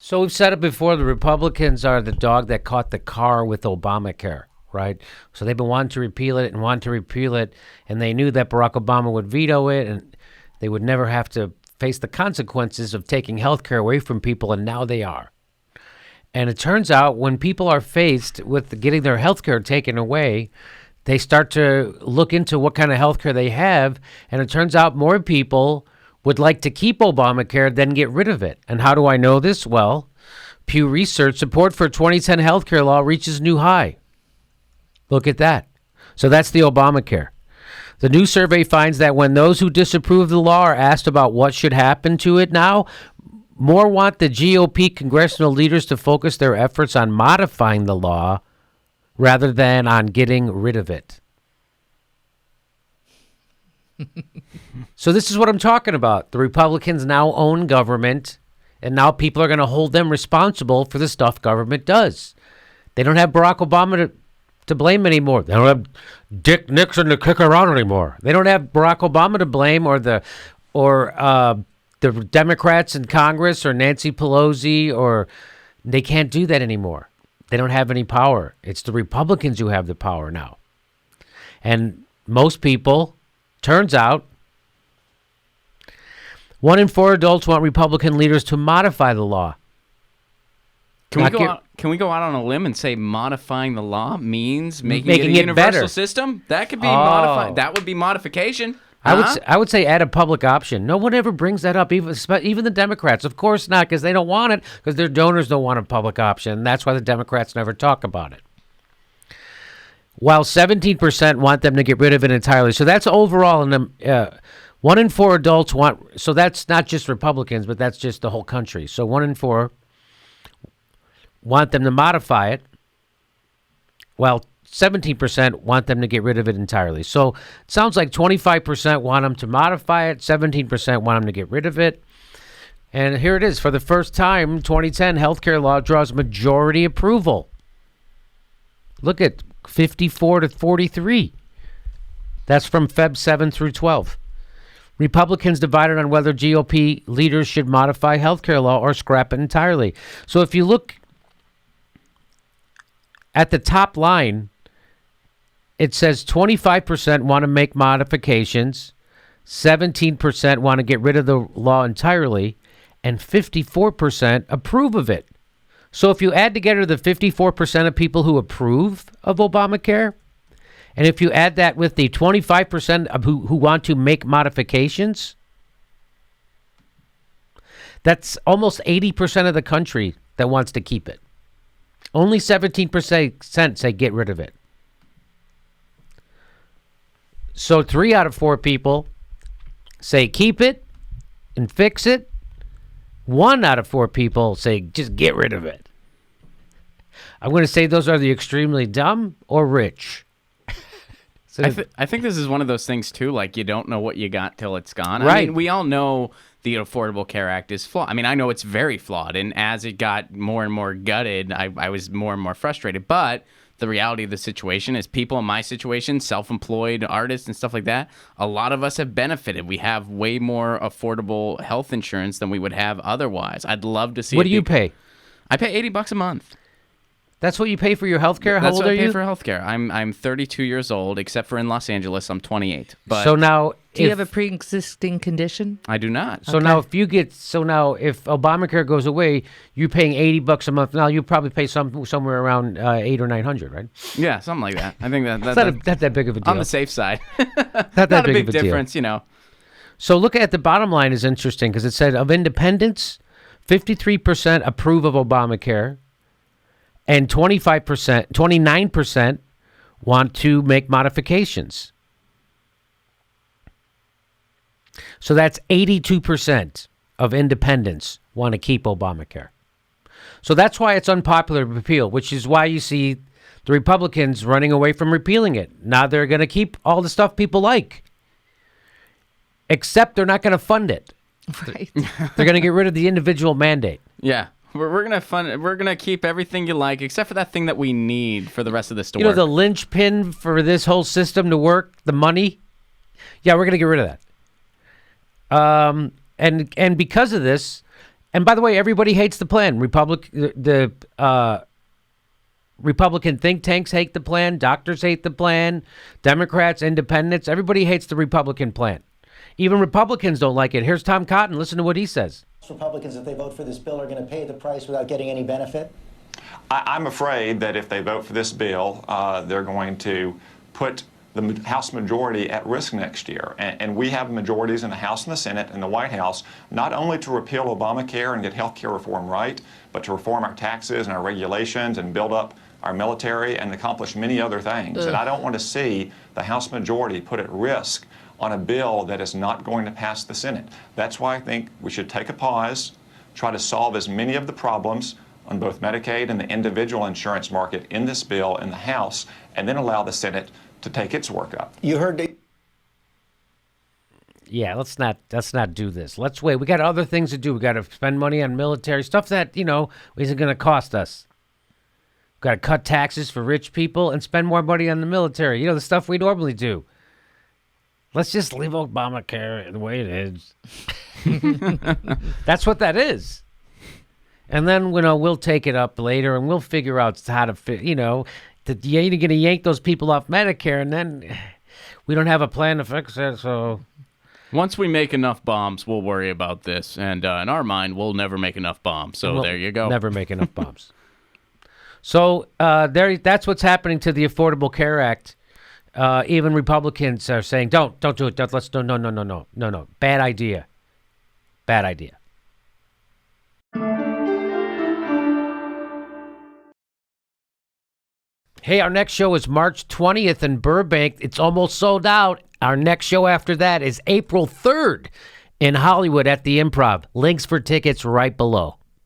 So we've said it before, the Republicans are the dog that caught the car with Obamacare, right? So they've been wanting to repeal it, and they knew that Barack Obama would veto it, and they would never have to face the consequences of taking health care away from people, and now they are. And it turns out when people are faced with getting their health care taken away, they start to look into what kind of health care they have, and it turns out more people would like to keep Obamacare than get rid of it. And how do I know this? Well, Pew Research support for 2010 healthcare law reaches new high. Look at that. So that's the Obamacare. The new survey finds that when those who disapprove of the law are asked about what should happen to it now, more want the GOP congressional leaders to focus their efforts on modifying the law rather than on getting rid of it. So this is what I'm talking about. The Republicans now own government, and now people are going to hold them responsible for the stuff government does. They don't have Barack Obama to blame anymore. They don't have Dick Nixon to kick around anymore. They don't have Barack Obama to blame, or the Democrats in Congress, or Nancy Pelosi, or they can't do that anymore. They don't have any power. It's the Republicans who have the power now. And most people, turns out, 1 in 4 adults want Republican leaders to modify the law. Can we go out on a limb and say modifying the law means making it a universal better system? That could be modified. That would be modification. I would say add a public option. No one ever brings that up, even the Democrats. Of course not, because they don't want it, because their donors don't want a public option. And that's why the Democrats never talk about it. While 17% want them to get rid of it entirely. So that's overall. 1 in 4 adults want, so that's not just Republicans, but that's just the whole country. So 1 in 4 want them to modify it, while 17% want them to get rid of it entirely. So it sounds like 25% want them to modify it, 17% want them to get rid of it. And here it is. For the first time, 2010 healthcare law draws majority approval. Look at 54 to 43. That's from Feb 7 through 12. Republicans divided on whether GOP leaders should modify healthcare law or scrap it entirely. So if you look at the top line, it says 25% want to make modifications, 17% want to get rid of the law entirely, and 54% approve of it. So if you add together the 54% of people who approve of Obamacare, and if you add that with the 25% of who want to make modifications, that's almost 80% of the country that wants to keep it. Only 17% say get rid of it. So 3 out of 4 people say keep it and fix it. 1 out of 4 people say just get rid of it. I'm going to say those are the extremely dumb or rich. I think this is one of those things, too, like you don't know what you got till it's gone. Right. I mean, we all know the Affordable Care Act is flawed. I mean, I know it's very flawed, and as it got more and more gutted, I was more and more frustrated. But the reality of the situation is people in my situation, self-employed artists and stuff like that, a lot of us have benefited. We have way more affordable health insurance than we would have otherwise. I'd love to see What do you pay? I pay $80 a month. That's what you pay for your health care? How old are you? That's what I pay for healthcare. I'm 32 years old, except for in Los Angeles, I'm 28. But so now, do you have a pre-existing condition? I do not. So now, if Obamacare goes away, you're paying $80 a month. Now you probably pay somewhere around $800 or $900, right? Yeah, something like that. I think that's not that big of a deal. On the safe side. Not a big difference, you know. So look at the bottom line is interesting because it said of independents, 53% approve of Obamacare. And 29% want to make modifications. So that's 82% of independents want to keep Obamacare. So that's why it's unpopular to repeal, which is why you see the Republicans running away from repealing it. Now they're going to keep all the stuff people like, except they're not going to fund it. Right. They're going to get rid of the individual mandate. Yeah. We're gonna fund. We're gonna keep everything you like, except for that thing that we need for the rest of this to work. You know, the linchpin for this whole system to work, the money. Yeah, we're gonna get rid of that. And because of this, And by the way, everybody hates the plan. Republican think tanks hate the plan. Doctors hate the plan. Democrats, independents, everybody hates the Republican plan. Even Republicans don't like it. Here's Tom Cotton. Listen to what he says. Republicans, if they vote for this bill, are going to pay the price without getting any benefit? I'm afraid that if they vote for this bill, they're going to put the House majority at risk next year. And we have majorities in the House and the Senate and the White House, not only to repeal Obamacare and get health care reform right, but to reform our taxes and our regulations and build up our military and accomplish many other things. And I don't want to see the House majority put at risk on a bill that is not going to pass the Senate. That's why I think we should take a pause, try to solve as many of the problems on both Medicaid and the individual insurance market in this bill in the House, and then allow the Senate to take its work up. You heard Yeah, let's not do this. Let's wait. We got other things to do. We got to spend money on military stuff that, isn't going to cost us. We got to cut taxes for rich people and spend more money on the military. The stuff we normally do. Let's just leave Obamacare the way it is. That's what that is. And then, we'll take it up later and we'll figure out how to fit, you're going to yank those people off Medicare, and then we don't have a plan to fix it, so... Once we make enough bombs, we'll worry about this. And in our mind, we'll never make enough bombs. So there you go. Never make enough bombs. So that's what's happening to the Affordable Care Act. Even Republicans are saying, don't do it. Let's do no. Bad idea. Bad idea. Hey, our next show is March 20th in Burbank. It's almost sold out. Our next show after that is April 3rd in Hollywood at the Improv. Links for tickets right below.